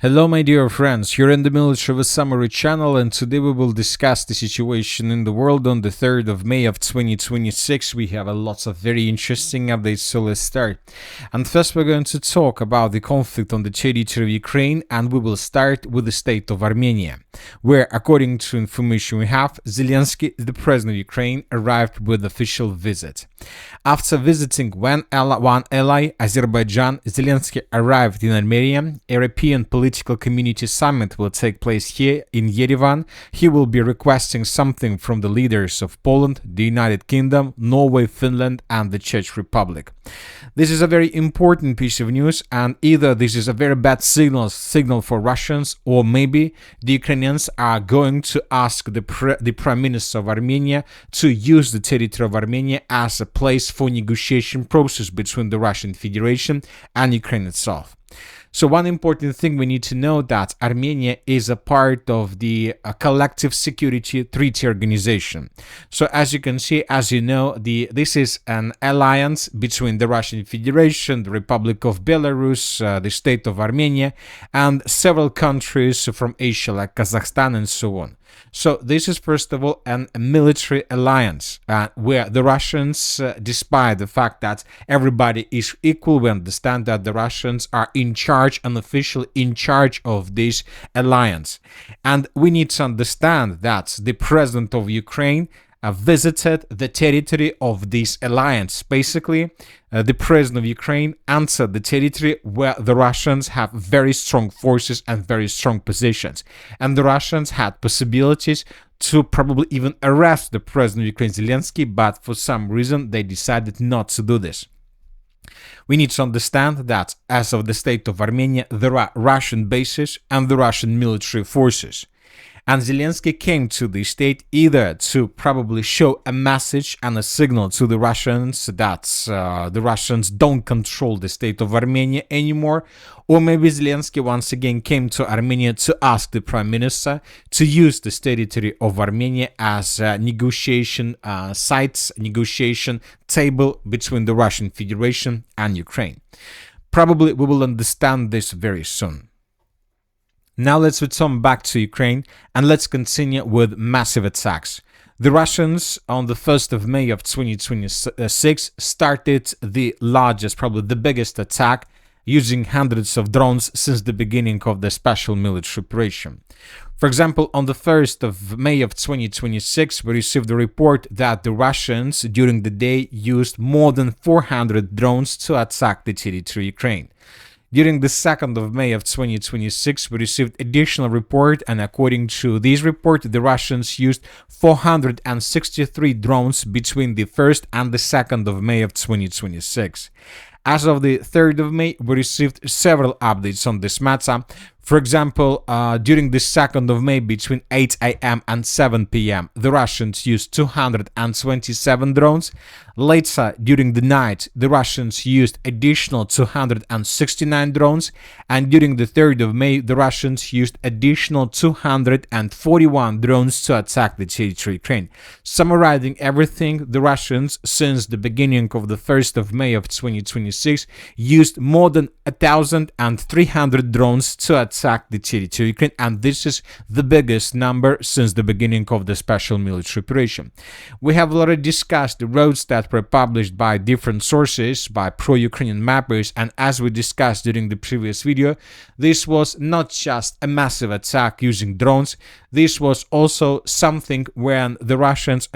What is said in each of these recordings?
Hello my dear friends, you're in the Military Summary channel, and today we will discuss the situation in the world on the 3rd of May of 2026. We have lots of very interesting updates, so let's start. And first we're going to talk about the conflict on the territory of Ukraine, and we will start with the state of Armenia, where according to information we have, Zelenskyy, the president of Ukraine, arrived with official visit. After visiting one ally, Azerbaijan, Zelenskyy arrived in Armenia. European Political Community Summit will take place here in Yerevan. He will be requesting something from the leaders of Poland, the United Kingdom, Norway, Finland, and the Czech Republic. This is a very important piece of news, and either this is a very bad signal for Russians, or maybe the Ukrainians are going to ask the Prime Minister of Armenia to use the territory of Armenia as a place for negotiation process between the Russian Federation and Ukraine itself. So one important thing we need to know that Armenia is a part of the Collective Security Treaty Organization. So as you can see, as you know, this is an alliance between the Russian Federation, the Republic of Belarus, the state of Armenia, and several countries from Asia like Kazakhstan and so on. So this is first of all a military alliance where the Russians, despite the fact that everybody is equal, we understand that the Russians are in charge and officially in charge of this alliance. And we need to understand that the president of Ukraine visited the territory of this alliance. Basically, the president of Ukraine entered the territory where the Russians have very strong forces and very strong positions. And the Russians had possibilities to probably even arrest the president of Ukraine, Zelenskyy, but for some reason they decided not to do this. We need to understand that as of the state of Armenia, there are Russian bases and the Russian military forces. And Zelenskyy came to the state either to probably show a message and a signal to the Russians that the Russians don't control the state of Armenia anymore, or maybe Zelenskyy once again came to Armenia to ask the Prime Minister to use the territory of Armenia as a negotiation negotiation table between the Russian Federation and Ukraine. Probably we will understand this very soon. Now let's return back to Ukraine and let's continue with massive attacks. The Russians on the 1st of May of 2026 started the largest, probably the biggest attack using hundreds of drones since the beginning of the special military operation. For example, on the 1st of May of 2026, we received a report that the Russians during the day used more than 400 drones to attack the territory of Ukraine. During the 2nd of May of 2026, we received additional report, and according to this report, the Russians used 463 drones between the 1st and the 2nd of May of 2026. As of the 3rd of May, we received several updates on this matter. For example, during the 2nd of May between 8 a.m. and 7 p.m., the Russians used 227 drones. Later, during the night, the Russians used additional 269 drones. And during the 3rd of May, the Russians used additional 241 drones to attack the territory of Ukraine. Summarizing everything, the Russians, since the beginning of the 1st of May of 2026, used more than 1,300 drones to attack the territory of Ukraine, and this is the biggest number since the beginning of the special military operation. We have already discussed the roads that were published by different sources, by pro-Ukrainian mappers, and as we discussed during the previous video, this was not just a massive attack using drones, this was also something where the Russians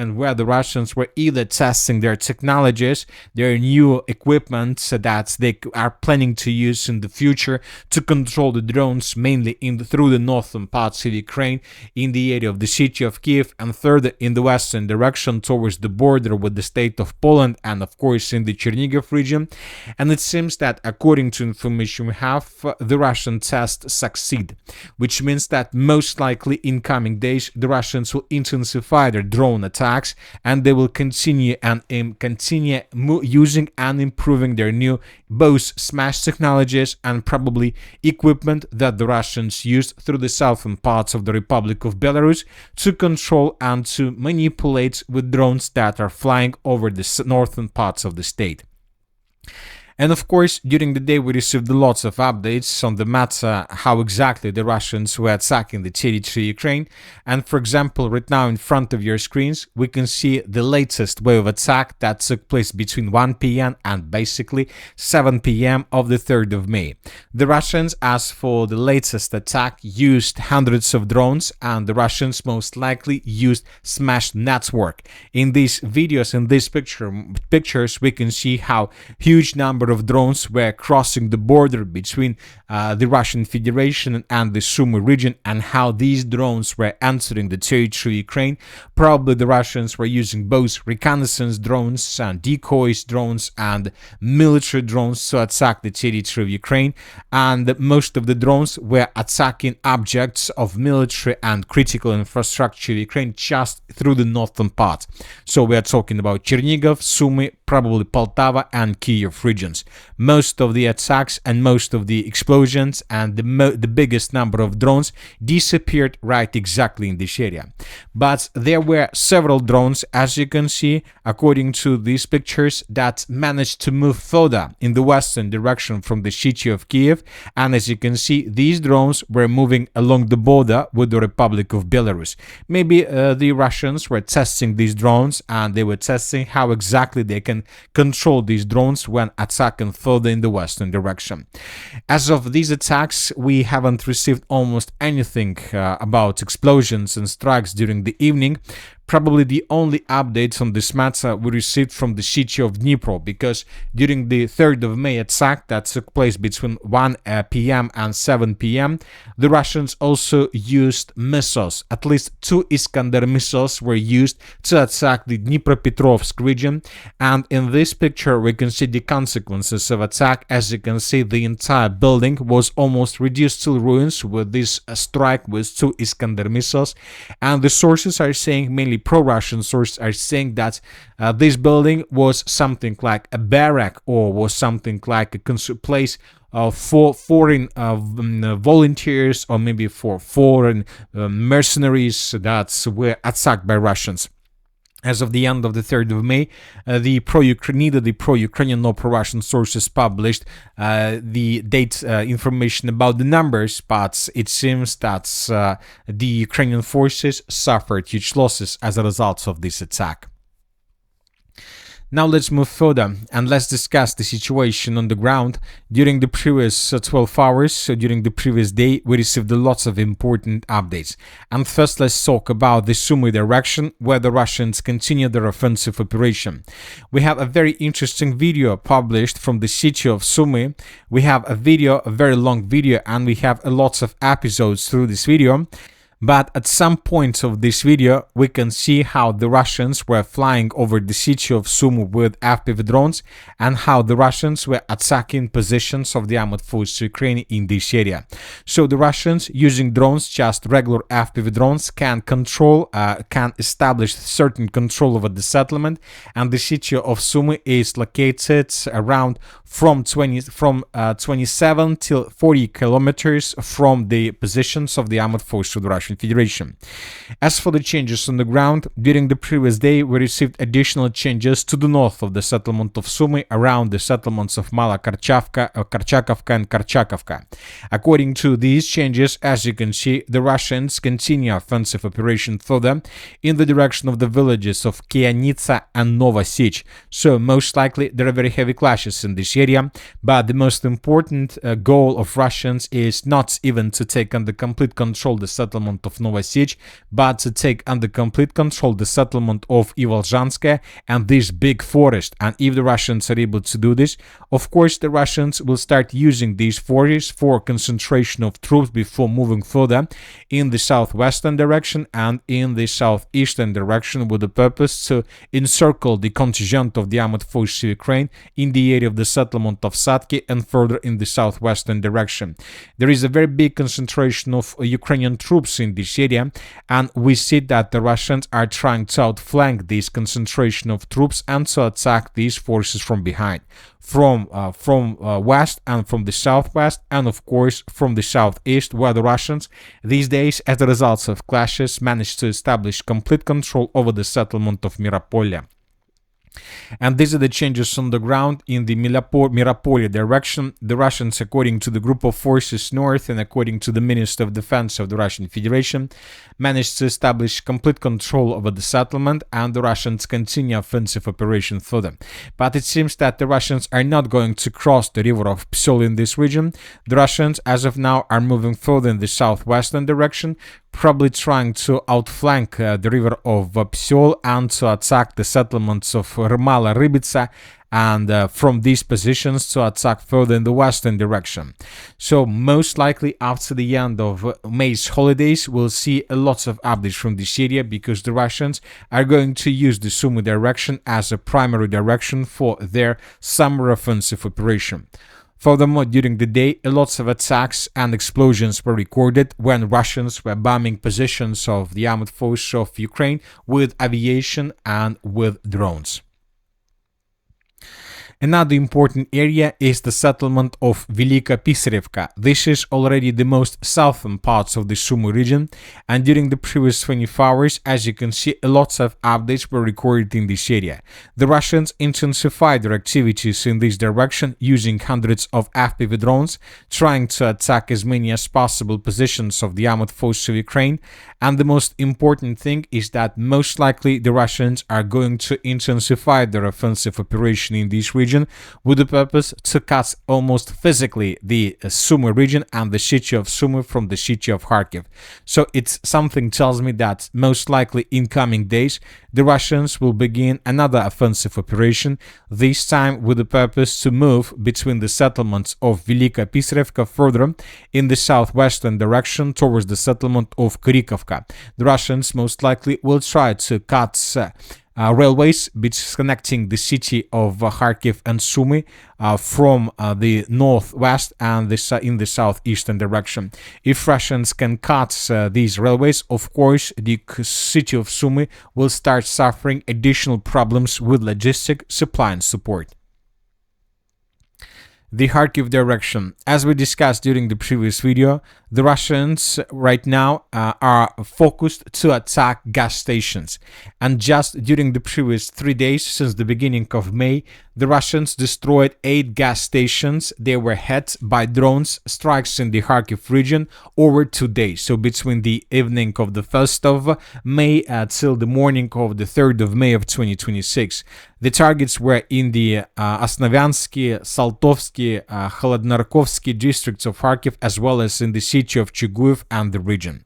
were either testing their technologies, their new equipment that they are planning to use in the future to control the drones mainly through the northern parts of Ukraine, in the area of the city of Kiev, and further in the western direction towards the border with the state of Poland, and of course in the Chernihiv region. And it seems that according to information we have, the Russian tests succeed, which means that most likely in coming days the Russians will intensify their drone attacks, and they will continue using and improving their new both smash technologies and probably equipment that the Russians used through the southern parts of the Republic of Belarus to control and to manipulate with drones that are flying over the northern parts of the state. And of course, during the day we received lots of updates on the matter how exactly the Russians were attacking the territory of Ukraine. And for example, right now in front of your screens, we can see the latest wave of attack that took place between 1 p.m. and basically 7 p.m. of the 3rd of May. The Russians, as for the latest attack, used hundreds of drones, and the Russians most likely used smashed network. In these videos, in these pictures, we can see how huge number of drones were crossing the border between the Russian Federation and the Sumi region, and how these drones were entering the territory of Ukraine. Probably the Russians were using both reconnaissance drones and decoys drones and military drones to attack the territory of Ukraine, and most of the drones were attacking objects of military and critical infrastructure of Ukraine just through the northern part. So we are talking about Chernihiv, Sumi, probably Poltava and Kiev regions. Most of the attacks and most of the explosions and the biggest number of drones disappeared right exactly in this area. But there were several drones, as you can see, according to these pictures, that managed to move further in the western direction from the city of Kiev. And as you can see, these drones were moving along the border with the Republic of Belarus. Maybe the Russians were testing these drones, and they were testing how exactly they can control these drones when attacking further in the western direction. As of these attacks, we haven't received almost anything about explosions and strikes during the evening. Probably the only updates on this matter we received from the city of Dnipro, because during the 3rd of May attack that took place between 1 p.m. and 7 p.m., the Russians also used missiles. At least 2 Iskander missiles were used to attack the Dnipropetrovsk region, and in this picture we can see the consequences of attack. As you can see, the entire building was almost reduced to ruins with this strike with 2 Iskander missiles, and the sources are saying, mainly pro-Russian sources are saying, that this building was something like a barrack or was something like a place for foreign volunteers, or maybe for foreign mercenaries that were attacked by Russians. As of the end of the 3rd of May, neither the pro-Ukrainian nor pro-Russian sources published the date information about the numbers, but it seems that the Ukrainian forces suffered huge losses as a result of this attack. Now let's move further and let's discuss the situation on the ground. During the previous 12 hours, so during the previous day, we received lots of important updates. And first, let's talk about the Sumi direction, where the Russians continue their offensive operation. We have a very interesting video published from the city of Sumi. We have a very long video, and we have lots of episodes through this video. But at some point of this video, we can see how the Russians were flying over the city of Sumi with FPV drones, and how the Russians were attacking positions of the armored forces of Ukraine in this area. So the Russians, using drones, just regular FPV drones, can establish certain control over the settlement, and the city of Sumi is located around from 27 till 40 kilometers from the positions of the armored forces of the Russian Federation. As for the changes on the ground, during the previous day we received additional changes to the north of the settlement of Sumi, around the settlements of Mala Karchakovka and Karchakovka. According to these changes, as you can see, the Russians continue offensive operation further in the direction of the villages of Kianitsa and Novosich. So most likely there are very heavy clashes in this area, but the most important goal of Russians is not even to take under complete control the settlement of Novosich, but to take under complete control the settlement of Ivolzhanskaya and this big forest. And if the Russians are able to do this, of course the Russians will start using these forests for concentration of troops before moving further in the southwestern direction and in the southeastern direction, with the purpose to encircle the contingent of the armored forces of Ukraine in the area of the settlement of Sadki and further in the southwestern direction. There is a very big concentration of Ukrainian troops in this area, and we see that the Russians are trying to outflank this concentration of troops and to attack these forces from behind, from west and from the southwest, and of course from the southeast, where the Russians these days, as a result of clashes, managed to establish complete control over the settlement of Miropolia. And these are the changes on the ground in the Miropolye direction. The Russians, according to the group of forces north and according to the Minister of Defense of the Russian Federation, managed to establish complete control over the settlement, and the Russians continue offensive operation further. But it seems that the Russians are not going to cross the river of Psol in this region. The Russians, as of now, are moving further in the southwestern direction, probably trying to outflank the river of Psol and to attack the settlements of Rmala, Rybitsa, and from these positions to attack further in the western direction. So most likely after the end of May's holidays, we'll see lots of updates from this area, because the Russians are going to use the Sumi direction as a primary direction for their summer offensive operation. Furthermore, during the day, lots of attacks and explosions were recorded when Russians were bombing positions of the armed forces of Ukraine with aviation and with drones. Another important area is the settlement of Velika Pisarevka. This is already the most southern parts of the Sumi region, and during the previous 24 hours, as you can see, lots of updates were recorded in this area. The Russians intensified their activities in this direction using hundreds of FPV drones, trying to attack as many as possible positions of the armed forces of Ukraine, and the most important thing is that most likely the Russians are going to intensify their offensive operation in this region with the purpose to cut almost physically the Sumi region and the city of Sumi from the city of Kharkiv. So it's something tells me that most likely in coming days the Russians will begin another offensive operation, this time with the purpose to move between the settlements of Velika Pisarevka further in the southwestern direction towards the settlement of Krykovka. The Russians most likely will try to cut railways connecting the city of Kharkiv and Sumi from the northwest and in the southeastern direction. If Russians can cut these railways, of course, the city of Sumi will start suffering additional problems with logistic supply and support. The Kharkiv direction. As we discussed during the previous video, the Russians right now are focused to attack gas stations. And just during the previous 3 days, since the beginning of May, the Russians destroyed 8 gas stations. They were hit by drones strikes in the Kharkiv region over 2 days. So between the evening of the 1st of May till the morning of the 3rd of May of 2026. The targets were in the Osnovyansky, Saltovsky, Kholodnarkovsky districts of Kharkiv, as well as in the city of Chuguyev and the region.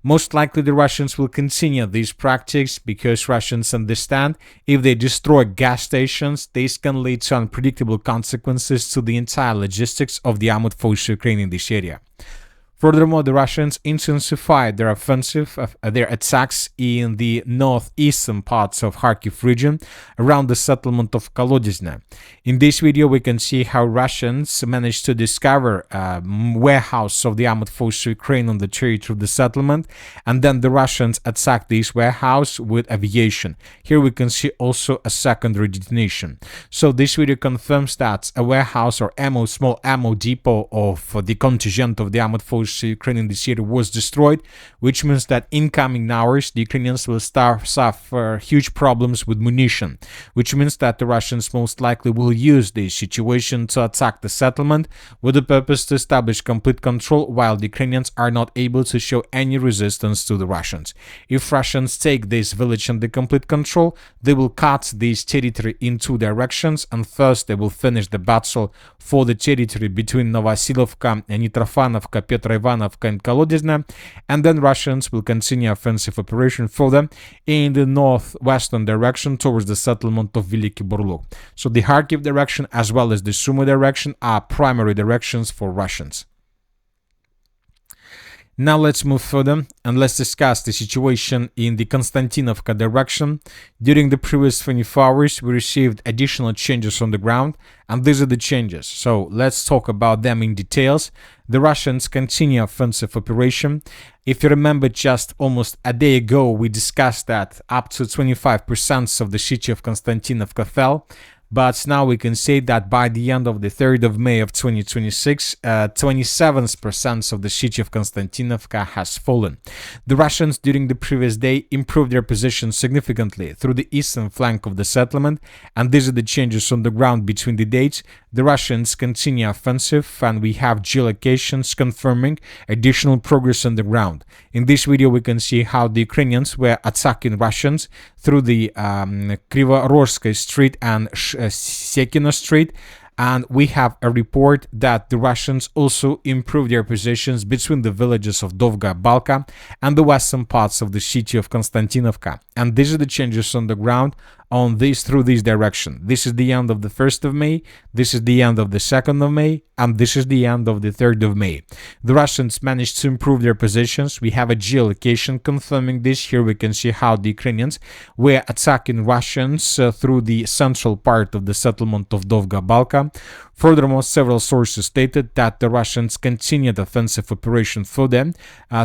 Most likely the Russians will continue this practice because Russians understand if they destroy gas stations, this can lead to unpredictable consequences to the entire logistics of the armed forces of Ukraine in this area. Furthermore, the Russians intensified their offensive, their attacks in the northeastern parts of Kharkiv region around the settlement of Kolodezhne. In this video, we can see how Russians managed to discover a warehouse of the armed forces of Ukraine on the territory of the settlement, and then the Russians attacked this warehouse with aviation. Here we can see also a secondary detonation. So this video confirms that a warehouse or small ammo depot of the contingent of the armed forces Ukraine in this area was destroyed, which means that in coming hours the Ukrainians will suffer huge problems with munition, which means that the Russians most likely will use this situation to attack the settlement with the purpose to establish complete control, while the Ukrainians are not able to show any resistance to the Russians. If Russians take this village under complete control, they will cut this territory in 2 directions, and first they will finish the battle for the territory between Novosilovka, Nitrofanovka, Petroivanovka and Kolodezhne, and then Russians will continue offensive operation further in the northwestern direction towards the settlement of Veliki Burluk. So the Kharkiv direction as well as the Sumi direction are primary directions for Russians. Now let's move further and let's discuss the situation in the Konstantinovka direction. During the previous 24 hours, we received additional changes on the ground, and these are the changes. So let's talk about them in details. The Russians continue offensive operation. If you remember, just almost a day ago, we discussed that up to 25% of the city of Konstantinovka fell. but now we can say that by the end of the 3rd of May of 2026, 27% of the city of Konstantinovka has fallen. The Russians during the previous day improved their position significantly through the eastern flank of the settlement, and these are the changes on the ground between the dates. The Russians continue offensive, and we have geolocations confirming additional progress on the ground. In this video, we can see how the Ukrainians were attacking Russians through the Krivorozhskaya Street and Sekino Street, and we have a report that the Russians also improved their positions between the villages of Dovga Balka and the western parts of the city of Konstantinovka. And these are the changes on the ground through this direction. This is the end of the 1st of May, this is the end of the 2nd of May, and this is the end of the 3rd of May. The Russians managed to improve their positions. We have a geolocation confirming this. Here we can see how the Ukrainians were attacking Russians through the central part of the settlement of Dovga Balka. Furthermore, several sources stated that the Russians continued offensive operation further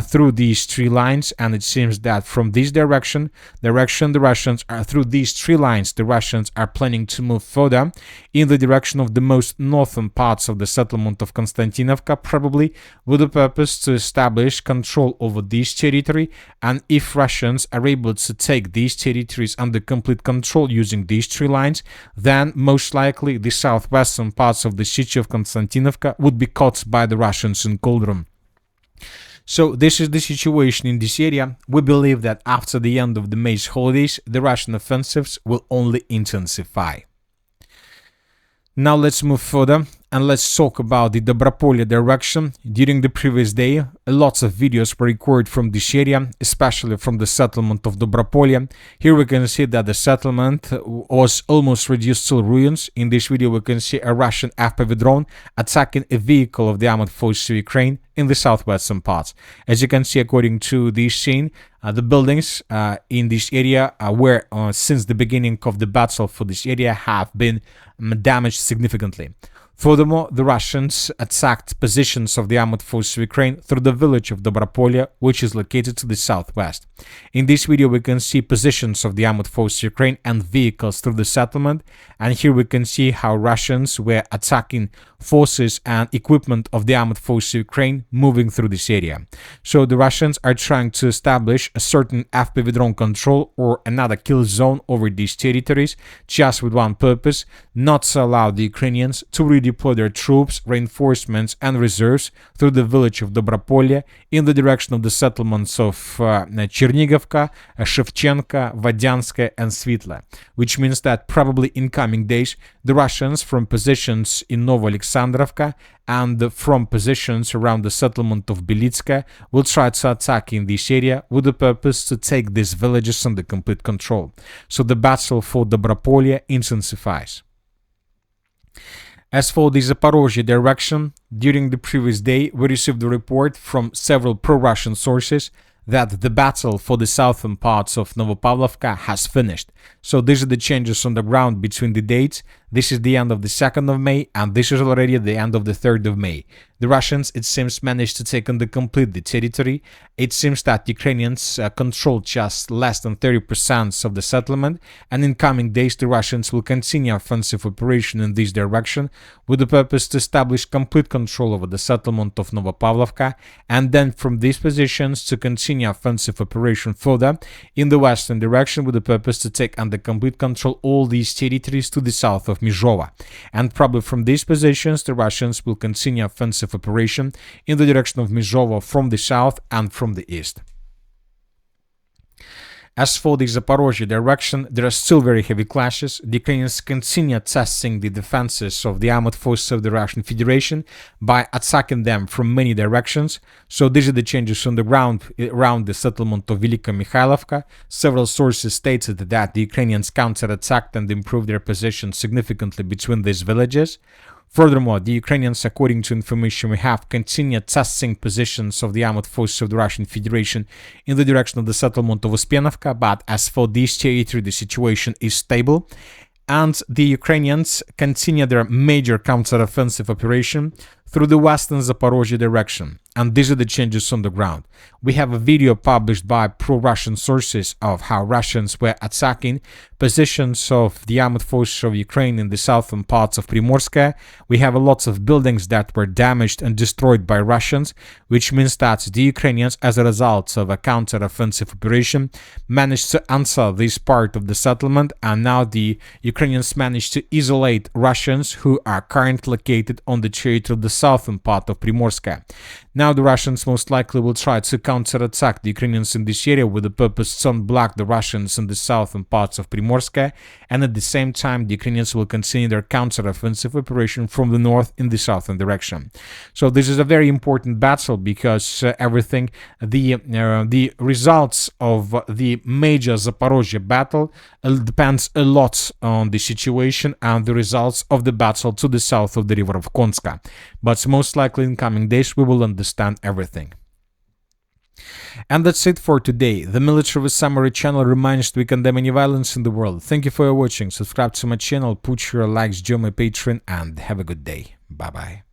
through these three lines, and it seems that from this direction, the Russians are through these three lines, the Russians are planning to move further in the direction of the most northern parts of the settlement of Konstantinovka, probably with the purpose to establish control over this territory. And if Russians are able to take these territories under complete control using these three lines, then most likely the southwestern parts of the city of Konstantinovka would be caught by the Russians in cauldron. So this is the situation in this area. We believe that after the end of the May's holidays, the Russian offensives will only intensify. Now let's move further and let's talk about the Drapoleia direction. During the previous day, lots of videos were recorded from this area, especially from the settlement of Drapoleia. Here we can see that the settlement was almost reduced to ruins. In this video we can see a Russian FPV drone attacking a vehicle of the armed forces of Ukraine in the southwestern parts. As you can see, according to this scene, the buildings in this area were, since the beginning of the battle for this area, have been damaged significantly. Furthermore, the Russians attacked positions of the armed forces of Ukraine through the village of Drapoleia, which is located to the southwest. In this video, we can see positions of the armed forces of Ukraine and vehicles through the settlement, and here we can see how Russians were attacking forces and equipment of the armed forces of Ukraine moving through this area. So the Russians are trying to establish a certain FPV drone control or another kill zone over these territories, just with one purpose: not to allow the Ukrainians to redeploy their troops, reinforcements and reserves through the village of Drapoleia in the direction of the settlements of Chernigivka, Shevchenka, Vadyanskaya and Svitla, which means that probably in coming days the Russians from positions in Novoalexandrovka and from positions around the settlement of Belitska will try to attack in this area with the purpose to take these villages under complete control. So the battle for Drapoleia intensifies. As for the Zaporizhzhia direction, during the previous day we received a report from several pro-Russian sources that the battle for the southern parts of Novopavlovka has finished. So these are the changes on the ground between the dates. This is the end of the 2nd of May, and this is already the end of the 3rd of May. The Russians, it seems, managed to take under complete the territory. It seems that Ukrainians controlled just less than 30% of the settlement, and in coming days the Russians will continue offensive operation in this direction with the purpose to establish complete control over the settlement of Novopavlovka, and then from these positions to continue offensive operation further in the western direction with the purpose to take under complete control all these territories to the south of Mizhova. And probably from these positions the Russians will continue offensive operation in the direction of Mizhova from the south and from the east. As for the Zaporizhzhia direction, there are still very heavy clashes. The Ukrainians continue testing the defenses of the armed forces of the Russian Federation by attacking them from many directions. So these are the changes on the ground around the settlement of Velika Mikhailovka. Several sources stated that the Ukrainians counterattacked and improved their position significantly between these villages. Furthermore, the Ukrainians, according to information we have, continue testing positions of the armed forces of the Russian Federation in the direction of the settlement of Uspenovka, but as for this territory, the situation is stable. And the Ukrainians continue their major counteroffensive operation through the western Zaporizhzhia direction. And these are the changes on the ground. We have a video published by pro-Russian sources of how Russians were attacking positions of the armed forces of Ukraine in the southern parts of Primorska. We have lots of buildings that were damaged and destroyed by Russians, which means that the Ukrainians, as a result of a counter-offensive operation, managed to answer this part of the settlement, and now the Ukrainians managed to isolate Russians who are currently located on the territory of the southern part of Primorska. Now the Russians most likely will try to counter-attack the Ukrainians in this area with the purpose to unblock the Russians in the southern parts of Primorska, and at the same time the Ukrainians will continue their counter-offensive operation from the north in the southern direction. So this is a very important battle because the results of the major Zaporizhzhia battle depends a lot on the situation and the results of the battle to the south of the river of Konska. But most likely in coming days we will understand everything. And that's it for today. The Military Summary channel reminds that we condemn any violence in the world. Thank you for watching. Subscribe to my channel, put your likes, join my Patreon, and have a good day. Bye bye.